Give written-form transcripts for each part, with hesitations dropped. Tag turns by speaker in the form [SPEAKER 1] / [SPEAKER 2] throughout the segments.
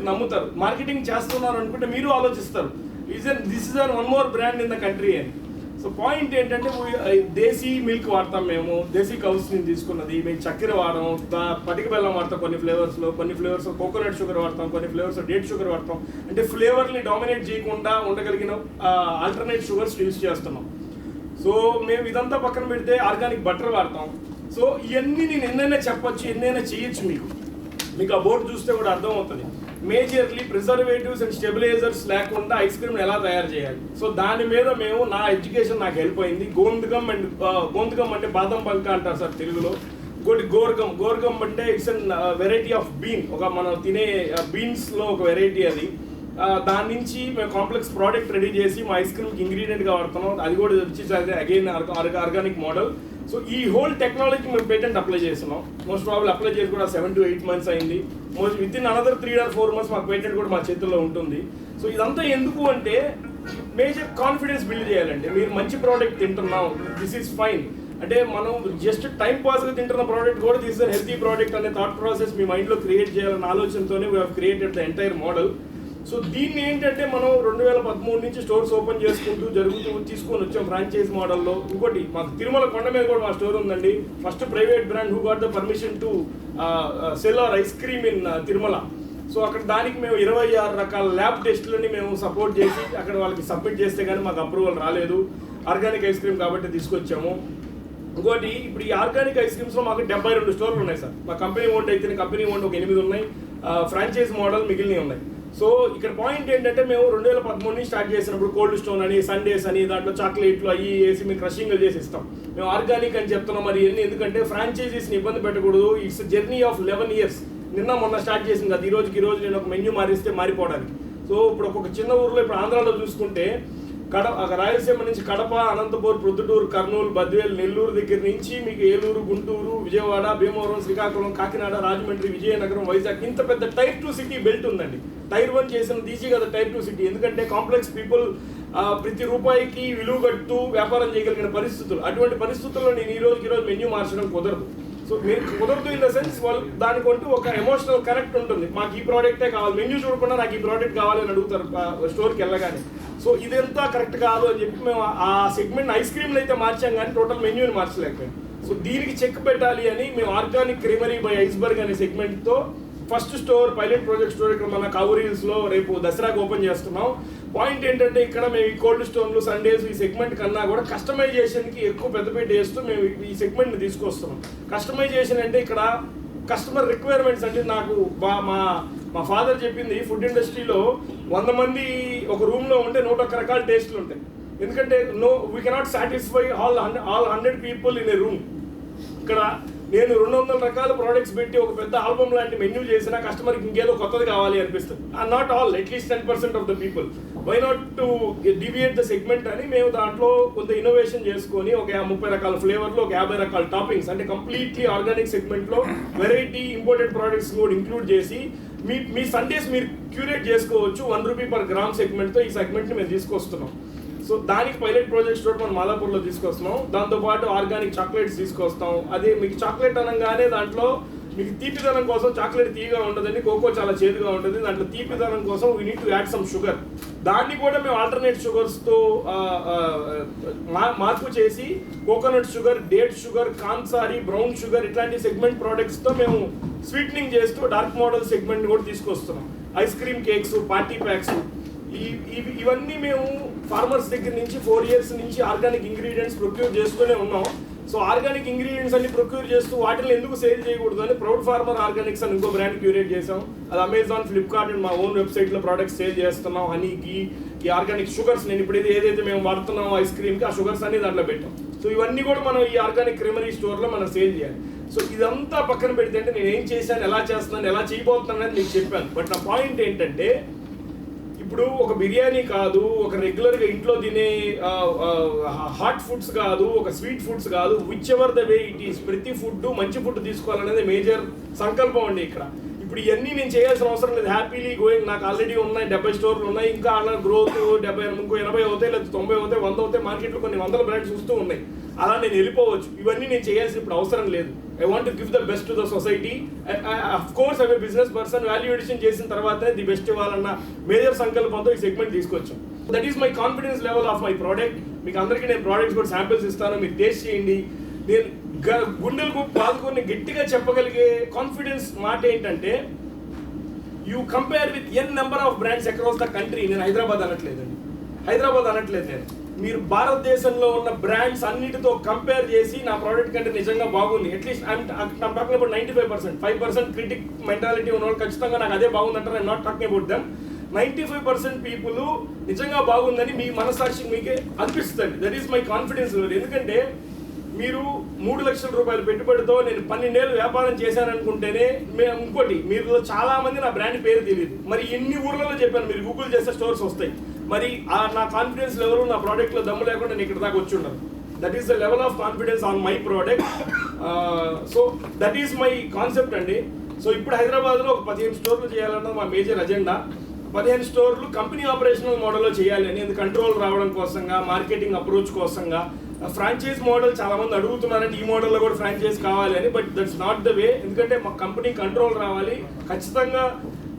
[SPEAKER 1] మీరు నమ్ముతారు. మార్కెటింగ్ చేస్తున్నారు అనుకుంటే మీరు ఆలోచిస్తారు this is one more brand in the country అని. సో పాయింట్ ఏంటంటే దేశీ మిల్క్ వాడతాం, మేము దేశీ కౌస్ నుంచి తీసుకున్నది. మేము చక్కెర వాడడం, పటిక బెల్లం వాడతాం కొన్ని ఫ్లేవర్స్లో, కొన్ని ఫ్లేవర్స్ కోకోనట్ షుగర్ వాడతాం, కొన్ని ఫ్లేవర్స్ డేట్ షుగర్ వాడతాం. అంటే ఫ్లేవర్ని డామినేట్ చేయకుండా ఉండగలిగిన ఆల్టర్నేట్ షుగర్స్ యూజ్ చేస్తున్నాం. సో మేము ఇదంతా పక్కన పెడితే ఆర్గానిక్ బటర్ వాడతాం. సో ఇవన్నీ నేను ఎన్నైనా చెప్పొచ్చు, ఎన్నైనా చేయొచ్చు. మీకు ఆ బోర్డు చూస్తే కూడా అర్థమవుతుంది. మేజర్లీ ప్రిజర్వేటివ్స్ అండ్ స్టెబిలైజర్స్ లేకుండా ఐస్ క్రీమ్ ఎలా తయారు చేయాలి. సో దాని మీద మేము నా ఎడ్యుకేషన్ నాకు హెల్ప్ అయింది. గోందగం అంటే బాదం బంక అంటారు సార్ తెలుగులో. ఇంకోటి గోర్గం అంటే it's an variety of bean, ఒక మనం తినే బీన్స్లో ఒక వెరైటీ అది. దాని నుంచి మేము కాంప్లెక్స్ ప్రోడక్ట్ రెడీ చేసి మా ఐస్ క్రీమ్కి ఇంగ్రీడియంట్గా వాడుతున్నాం. అది కూడా వచ్చి అగైన్ ఆర్గానిక్ మోడల్. సో ఈ హోల్ టెక్నాలజీ మేము పేటెంట్ అప్లై చేస్తున్నాం. మోస్ట్ ప్రాబ్లీ అప్లై చేసి కూడా 7 to 8 months అయింది. With in another 3 or 4 months మాకు పేటెంట్ కూడా మా చేతుల్లో ఉంటుంది. సో ఇదంతా ఎందుకు అంటే మేజర్ కాన్ఫిడెన్స్ బిల్డ్ చేయాలంటే మీరు మంచి ప్రోడక్ట్ తింటున్నాం, దిస్ ఈజ్ ఫైన్. అంటే మనం జస్ట్ టైం పాస్గా తింటున్న ప్రోడక్ట్ కూడా దిస్ ఇస్ హెల్తీ ప్రోడక్ట్ అనే థాట్ ప్రాసెస్ మీ మైండ్లో క్రియేట్ చేయాలన్న ఆలోచనతోనే we have created the entire model. So దీన్ని ఏంటంటే మనం 2013 నుంచి స్టోర్స్ ఓపెన్ చేసుకుంటూ తీసుకొని వచ్చాం ఫ్రాంచైజ్ మోడల్లో. ఇంకోటి మాకు తిరుమల కొండ మీద కూడా మా స్టోర్ ఉందండి. First private brand who got the permission to cell our eyes cream in Tirumala. So అక్కడ దానికి మేము 26 రకాల ల్యాబ్ టెస్టులని మేము సపోర్ట్ చేసి అక్కడ వాళ్ళకి సబ్మిట్ చేస్తే కానీ మాకు అప్రూవల్ రాలేదు. ఆర్గానిక్ ఐస్ క్రీమ్ కాబట్టి తీసుకొచ్చాము. ఇంకోటి ఇప్పుడు ఈ ఆర్గానిక్ ఐస్ క్రీమ్స్లో మాకు 72 స్టోర్లు ఉన్నాయి సార్. మా కంపెనీ ఓన్ అయితే కంపెనీ ఓన్ ఒక 8 ఉన్నాయి, ఫ్రాంచైజ్ మోడల్ మిగిలినవి ఉన్నాయి. సో ఇక్కడ పాయింట్ ఏంటంటే మేము 2013 నుంచి స్టార్ట్ చేసినప్పుడు కోల్డ్ స్టోన్ అని, సండేస్ అని, దాంట్లో చాక్లెట్లు అవి వేసి మేము క్రషింగ్ చేసి ఇస్తాం. మేము ఆర్గానిక్ అని చెప్తున్నాం. మరి ఎందుకంటే ఫ్రాంచైజీస్ని ఇబ్బంది పెట్టకూడదు. It's journey of 11 years. మొన్న స్టార్ట్ చేసింది కదా, ఈ రోజు నేను ఒక మెన్యూ మారిస్తే మారిపోవడానికి. సో ఇప్పుడు ఒక్కొక్క చిన్న ఊర్లో ఇప్పుడు ఆంధ్రాలో చూసుకుంటే రాయలసీమ నుంచి కడప, అనంతపూర్, ప్రొద్దుటూరు, కర్నూలు, బద్వేల్, నెల్లూరు దగ్గర నుంచి మీకు ఏలూరు, గుంటూరు, విజయవాడ, భీమవరం, శ్రీకాకుళం, కాకినాడ, రాజమండ్రి, విజయనగరం, వైజాగ్, ఇంత పెద్ద Tier 2 సిటీ బెల్ట్ ఉందండి. Tier 1 చేసిన ఈజీ కదా Tier 2 సిటీ. ఎందుకంటే కాంప్లెక్స్ పీపుల్ ప్రతి రూపాయికి విలువ కడుతూ వ్యాపారం చేయగలిగిన పరిస్థితులు. అటువంటి పరిస్థితుల్లో నేను ఈ రోజు మెన్యూ మార్చడం కుదరదు. సో మీరు కుదరదు ఇన్ ద సెన్స్ వాళ్ళు దానికంటూ ఒక ఎమోషనల్ కనెక్ట్ ఉంటుంది. మాకు ఈ ప్రోడక్టే కావాలి, మెన్యూ చూడకుండా నాకు ఈ ప్రోడక్ట్ కావాలి అని అడుగుతారు స్టోర్కి వెళ్ళగానే. సో ఇదంతా కరెక్ట్ కాదు అని చెప్పి మేము ఆ సెగ్మెంట్ ఐస్ క్రీమ్లు అయితే మార్చాం కానీ టోటల్ మెన్యూని మార్చలేకపోయాం. సో దీనికి చెక్ పెట్టాలి అని మేము ఆర్గానిక్ క్రీమరీ బై ఐస్బర్గ్ అనే సెగ్మెంట్తో first store pilot project store ఇక్కడ మన కౌరీల్స్లో రేపు దసరాకు ఓపెన్ చేస్తున్నాం. పాయింట్ ఏంటంటే ఇక్కడ మేము ఈ కోల్డ్ స్టోన్లు, సండేస్ ఈ సెగ్మెంట్ కన్నా కూడా కస్టమైజేషన్కి ఎక్కువ పెద్దపీట వేస్తూ మేము ఈ సెగ్మెంట్ని తీసుకొస్తున్నాం. కస్టమైజేషన్ అంటే ఇక్కడ కస్టమర్ రిక్వైర్మెంట్స్ అంటే నాకు మా ఫాదర్ చెప్పింది, ఫుడ్ ఇండస్ట్రీలో 100 మంది ఒక రూమ్లో ఉంటే 101 రకాల టేస్ట్లు ఉంటాయి. ఎందుకంటే we cannot satisfy all 100 people in a room. ఇక్కడ నేను 200 రకాల ప్రోడక్ట్స్ పెట్టి ఒక పెద్ద ఆల్బమ్ లాంటి మెన్యూ చేసినా కస్టమర్కి ఇంకేదో కొత్తది కావాలి అనిపిస్తుంది. Not all, at least 10% of the people. Why not to deviate the segment అని మేము దాంట్లో కొంత ఇన్నోవేషన్ చేసుకొని ఒక 30 రకాల ఫ్లేవర్లో ఒక 50 రకాల టాపింగ్స్ అంటే కంప్లీట్లీ ఆర్గానిక్ సెగ్మెంట్లో వెరైటీ ఇంపోర్టెడ్ ప్రోడక్ట్స్ కూడా ఇంక్లూడ్ చేసి మీ సండేస్ మీరు క్యూరేట్ చేసుకోవచ్చు. 1 rupee per gram సెగ్మెంట్తో ఈ సెగ్మెంట్ని మేము తీసుకొస్తున్నాం. సో దానికి పైలట్ ప్రాజెక్ట్ స్టోర్ మనం మాదాపూర్లో తీసుకొస్తున్నాం. దాంతోపాటు ఆర్గానిక్ చాక్లెట్స్ తీసుకొస్తాం. అదే మీకు చాక్లెట్ అనగానే దాంట్లో మీకు తీపిదనం కోసం చాక్లెట్ తీయగా ఉండదండి, కోకో చాలా చేదుగా ఉంటుంది. దాంట్లో తీపిదనం కోసం we need to add some sugar. దాన్ని కూడా మేము ఆల్టర్నేట్ షుగర్స్తో మార్పు చేసి కోకోనట్ షుగర్, డేట్ షుగర్, కాన్సారీ, బ్రౌన్ షుగర్ ఇట్లాంటి సెగ్మెంట్ ప్రోడక్ట్స్తో మేము స్వీట్నింగ్ చేస్తూ డార్క్ మోడల్ సెగ్మెంట్ కూడా తీసుకొస్తున్నాం. Ice cream cakes, party packs ఇవన్నీ మేము ఫార్మర్స్ దగ్గర నుంచి 4 years నుంచి ఆర్గానిక్ ఇంగ్రీడియంట్స్ ప్రొక్యూర్ చేస్తూనే ఉన్నాం. సో ఆర్గానిక్ ఇంగ్రీడియంట్స్ అన్ని ప్రొక్యూర్ చేస్తూ వాటిని ఎందుకు సేల్ చేయకూడదు అని ప్రౌడ్ ఫార్మర్ ఆర్గానిక్స్ అని ఇంకో బ్రాండ్ క్యూరేట్ చేసాం. అది అమెజాన్, ఫ్లిప్కార్ట్ అండ్ మా ఓన్ వెబ్సైట్లో ప్రోడక్ట్స్ సేల్ చేస్తున్నాం. హనీకి, ఈ ఆర్గానిక్ షుగర్స్ నేను ఇప్పుడు ఏదైతే మేము వాడుతున్నాం ఐస్ క్రీమ్కి ఆ షుగర్స్ అన్ని దాంట్లో పెట్టాం. సో ఇవన్నీ కూడా మనం ఈ ఆర్గానిక్ క్రీమరీ స్టోర్లో మనం సేల్ చేయాలి. సో ఇదంతా పక్కన పెడితే అంటే నేను ఏం చేశాను, ఎలా చేస్తున్నాను, ఎలా చేయబోతున్నాను అని మీకు చెప్పాను. బట్ నా పాయింట్ ఏంటంటే ఇప్పుడు ఒక బిర్యానీ కాదు, ఒక రెగ్యులర్గా ఇంట్లో తినే హాట్ ఫుడ్స్ కాదు, ఒక స్వీట్ ఫుడ్స్ కాదు, which ever the way it is ప్రతి ఫుడ్ మంచి ఫుడ్ తీసుకోవాలనేది మేజర్ సంకల్పం అండి ఇక్కడ. ఇప్పుడు ఇవన్నీ నేను చేయాల్సిన అవసరం లేదు. హ్యాపీలీ గోయింగ్, నాకు ఆల్రెడీ ఉన్నాయి 70 స్టోర్లు ఉన్నాయి, ఇంకా అలా గ్రోత్ 70 ఇంకో 80 అవుతాయి, లేదా 90 అవుతాయి, 100 అవుతాయి, మార్కెట్లో కొన్ని వందల బ్రాండ్స్ వస్తూ ఉన్నాయి. అలా నేను వెళ్ళిపోవచ్చు. ఇవన్నీ నేను చేయాల్సిన ఇప్పుడు అవసరం లేదు. I want to give the best to the society. Of course I business person, value addition చేసిన తర్వాతే ది బెస్ట్ ఇవ్వాలన్న మేజర్ సంకల్పంతో ఈ సెగ్మెంట్ తీసుకొచ్చాం. That is my confidence level of my product. మీకు అందరికీ నేను ప్రోడక్ట్స్ కూడా శాంపిల్స్ ఇస్తాను, మీరు టేస్ట్ చేయండి. నేను గుండెలకు పాల్గొని గట్టిగా చెప్పగలిగే కాన్ఫిడెన్స్ మాట ఏంటంటే, you compare with n number of brands across the country. నేను హైదరాబాద్ అనట్లేదు, నేను మీరు భారతదేశంలో ఉన్న బ్రాండ్స్ అన్నిటితో కంపేర్ చేసి నా ప్రోడక్ట్ కంటే నిజంగా బాగుంది. At least I'm talking about 95%. 5% critic mentality ఉన్న వాళ్ళు ఖచ్చితంగా నాకు అదే బాగుందంటారు. I'm not talking about them. 95% people నిజంగా బాగుందని మీ మనసాక్షి మీకే అనిపిస్తుంది. That is my confidence level. ఎందుకంటే మీరు 3 లక్షల రూపాయలు పెట్టుబడితో నేను 12 ఏళ్ళు వ్యాపారం చేశాననుకుంటేనే, ఇంకోటి మీరు చాలా మంది నా బ్రాండ్ పేరు తెలియదు. మరి ఎన్ని ఊర్లలో చెప్పాను, మీరు గూగుల్ చేస్తే స్టోర్స్ వస్తాయి. మరి నా కాన్ఫిడెన్స్ లెవెల్, నా ప్రోడక్ట్లో దమ్ము లేకుండా నేను ఇక్కడ దాకా వచ్చి ఉండను. That is the level of confidence on my product. So that is my concept అండి. సో ఇప్పుడు హైదరాబాద్లో ఒక 15 స్టోర్లు చేయాలన్నది మా మేజర్ అజెండా. 15 స్టోర్లు కంపెనీ ఆపరేషనల్ మోడల్లో చేయాలి అని, అది కంట్రోల్ రావడం కోసంగా, మార్కెటింగ్ అప్రోచ్ కోసంగా. ఫ్రాంచైజ్ మోడల్ చాలా మంది అడుగుతున్నారంటే ఈ మోడల్లో కూడా ఫ్రాంచైజ్ కావాలి అని, but that's not the way. ఎందుకంటే మా కంపెనీ కంట్రోల్ రావాలి. ఖచ్చితంగా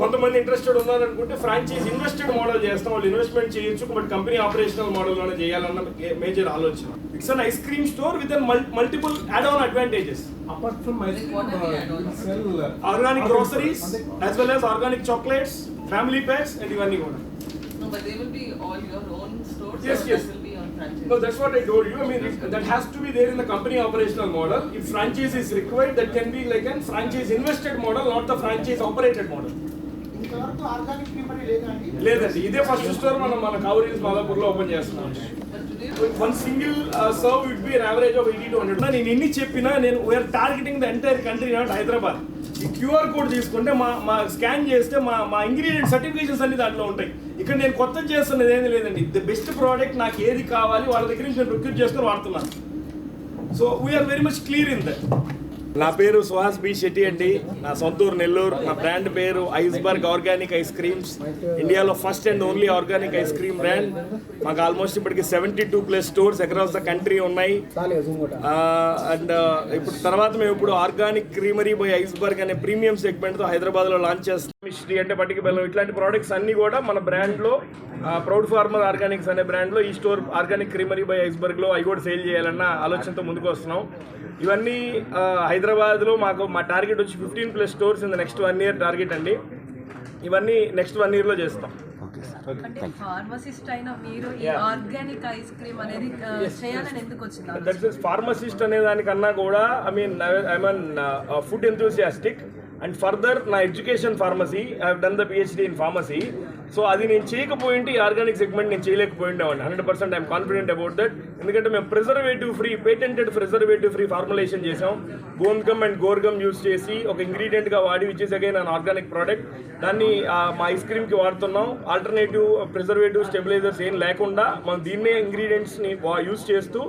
[SPEAKER 1] కొంతమంది ఇంట్రెస్టెడ్ ఉన్నారనుకుంటే ఫ్రాంచైజ్ ఇన్వెస్టెడ్ మోడల్ చేస్తాం, వాళ్ళు ఇన్వెస్ట్మెంట్ చేయొచ్చు, బట్ కంపెనీ ఆపరేషనల్ మోడల్లోనే చేయాలన్న మేజర్ ఆలోచన. It's an ice cream store with multiple add on advantages.
[SPEAKER 2] Apart from ice cream, you sell
[SPEAKER 1] organic groceries as well as organic chocolates, family packs, and ఇవన్నీ కూడా.
[SPEAKER 3] No, but they will be all your own stores.
[SPEAKER 1] Yes,
[SPEAKER 3] or
[SPEAKER 1] yes.
[SPEAKER 3] That will be on franchise.
[SPEAKER 1] No, that's what I told you. I mean, that has to be there in the company operational model. If franchise is required, that can be like a franchise invested model, not the franchise operated model.
[SPEAKER 2] ఇంతవరకు organic creamery లేదండి.
[SPEAKER 1] లేదండి, ఇదే first store మన కౌరీస్ మాదాపూర్లో open చేస్తున్నాం.
[SPEAKER 3] But today,
[SPEAKER 1] one single serve would be average of 80 to 100. నేను ఎన్ని చెప్పినా, నేను we are targeting the entire country, not Hyderabad. ఈ క్యూఆర్ కోడ్ తీసుకుంటే మా స్కాన్ చేస్తే మా ఇంగ్రీడియంట్ సర్టిఫికేషన్స్ అన్ని దాంట్లో ఉంటాయి. ఇక్కడ నేను కొత్త చేస్తున్నది ఏమీ లేదండి. ద బెస్ట్ ప్రోడక్ట్ నాకు ఏది కావాలి వాళ్ళ దగ్గర నుంచి నేను ప్రొక్యూర్ చేసుకొని వాడుతున్నాను. So we are very much clear in that. నా పేరు సుహాస్ బి శెట్టి అండి. నా సొంతూరు నెల్లూరు. నా బ్రాండ్ పేరు ఐస్బర్గ్ ఆర్గానిక్ ఐస్ క్రీమ్స్. ఇండియాలో first and only organic ice cream brand. మాకు ఆల్మోస్ట్ ఇప్పటికి 72+ స్టోర్స్ అక్రాస్ ద కంట్రీ ఉన్నాయి. అండ్ ఇప్పుడు తర్వాత మేము ఇప్పుడు ఆర్గానిక్ క్రీమరీ బై ఐస్బర్గ్ అనే ప్రీమియం సెగ్మెంట్తో హైదరాబాద్లో లాంచ్ చేస్తాం. మిస్ట్రీ అంటే పట్టిక బెల్లం, ఇట్లాంటి ప్రోడక్ట్స్ అన్నీ కూడా మన బ్రాండ్లో ప్రౌడ్ ఫార్మర్ ఆర్గానిక్స్ అనే బ్రాండ్లో ఈ స్టోర్ ఆర్గానిక్ క్రీమరీ బై ఐస్బర్గ్లో అవి కూడా సేల్ చేయాలన్న ఆలోచనతో ముందుకు వస్తున్నాం. ఇవన్నీ హైదరాబాద్లో మా టార్గెట్ వచ్చి 15+ stores in the next 1 year target అండి. ఇవన్నీ నెక్స్ట్ 1 yearలో చేస్తాం.
[SPEAKER 4] అంటే ఫార్మసిస్ట్ అయిన మీరు ఈ ఆర్గానిక్ ఐస్ క్రీమ్ అనేది చేయాలని ఎందుకు వచ్చింది?
[SPEAKER 1] దట్స్ ఫార్మసిస్ట్ అనే దానికన్నా కూడా I mean food enthusiastic and further నా education pharmacy. I have done the PhD in pharmacy. So అది నేను చేయకపోయింటే ఈ ఆర్గానిక్ సెగ్మెంట్ నేను చేయలేకపోయిండేవాడిని. 100% ఐఎమ్ కాన్ఫిడెంట్ అబౌట్ దట్. ఎందుకంటే మేము preservative free, patented preservative free formulation చేసాం. గోన్గమ్ అండ్ గోర్గమ్ యూస్ చేసి ఒక ఇంగ్రీడియంట్గా వాడి, which is again an organic product. దాన్ని మా ఐస్ క్రీమ్కి వాడుతున్నాం. ఆల్టర్నేటివ్ ప్రిజర్వేటివ్ స్టెబిలైజర్స్ ఏం లేకుండా మనం దీన్నే ఇంగ్రీడియంట్స్ని యూస్ చేస్తూ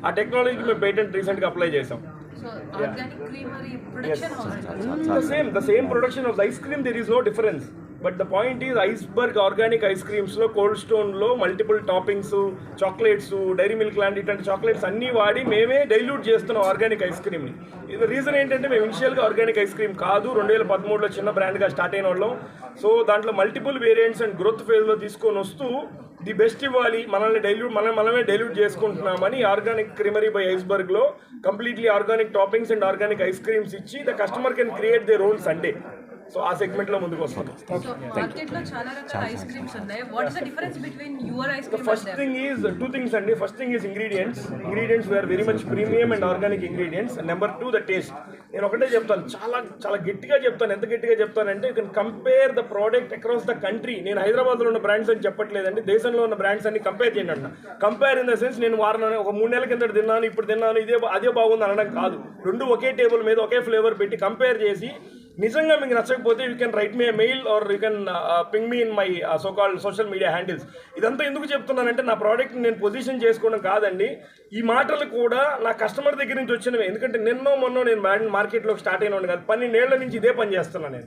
[SPEAKER 1] ఆ టెక్నాలజీకి మేము పేటెంట్ రీసెంట్గా అప్లై చేసాం.
[SPEAKER 4] So organic creamery production house
[SPEAKER 1] the same production of the ice cream, there is no difference. But the point is, Iceberg organic ice క్రీమ్స్లో కోల్డ్ స్టోన్లో multiple toppings, chocolates, Dairy Milk లాంటి ఇట్లాంటి chocolates అన్నీ వాడి మేమే dilute చేస్తున్నాం organic ice క్రీమ్ని. ఇది రీజన్ ఏంటంటే మేము ఇనిషియల్గా ఆర్గానిక్ ఐస్ క్రీమ్ కాదు, 2013లో చిన్న బ్రాండ్గా స్టార్ట్ అయిన వాళ్ళం. సో దాంట్లో మల్టిపుల్ వేరియంట్స్ అండ్ గ్రోత్ ఫేజ్లో తీసుకొని వస్తూ ది బెస్ట్ ఇవ్వాలి, మనమే డైల్యూట్ చేసుకుంటున్నామని ఆర్గానిక్ క్రీమరీ బై ఐస్బర్గ్లో completely organic toppings and organic ice creams ఇచ్చి the customer can create their own sundae. So ఆ సెగ్మెంట్లో ముందుకు వస్తాం.
[SPEAKER 4] సో మార్కెట్లో చాలా రకాల ఐస్ క్రీమ్స్ ఉన్నాయి. What is the difference between your ice cream?
[SPEAKER 1] First thing is 2 things అండి. First thing is ingredients were very much premium and organic ingredients. Number 2 the taste. నేను ఒకటే చెప్తాను, చాలా గట్టిగా చెప్తాను. ఎంత గట్టిగా చెప్తానంటే you can compare the product across the country. నేను హైదరాబాద్లో ఉన్న బ్రాండ్స్ అని చెప్పట్లేదండి, దేశంలో ఉన్న బ్రాండ్స్ అన్ని కంపేర్ చేయండి అంట. కంపేర్ ఇన్ ద సెన్స్ నేను ఒక 3 నెలల కింద తిన్నాను, ఇప్పుడు తిన్నాను, అదే బాగుంది అనడం కాదు. రెండు ఒకే టేబుల్ మీద ఒకే ఫ్లేవర్ పెట్టి కంపేర్ చేసి నిజంగా మీకు నచ్చకపోతే you can write me mail or you can ping me in my so called social media handles. ఇదంతా ఎందుకు చెప్తున్నానంటే నా ప్రోడక్ట్ని నేను పొజిషన్ చేసుకోవడం కాదండి. ఈ మాటలు కూడా నా కస్టమర్ దగ్గర నుంచి వచ్చినవి. ఎందుకంటే మొన్న నేను మార్కెట్లోకి స్టార్ట్ అయిన కాదు, 12 ఏళ్ల నుంచి ఇదే పని చేస్తున్నాను నేను.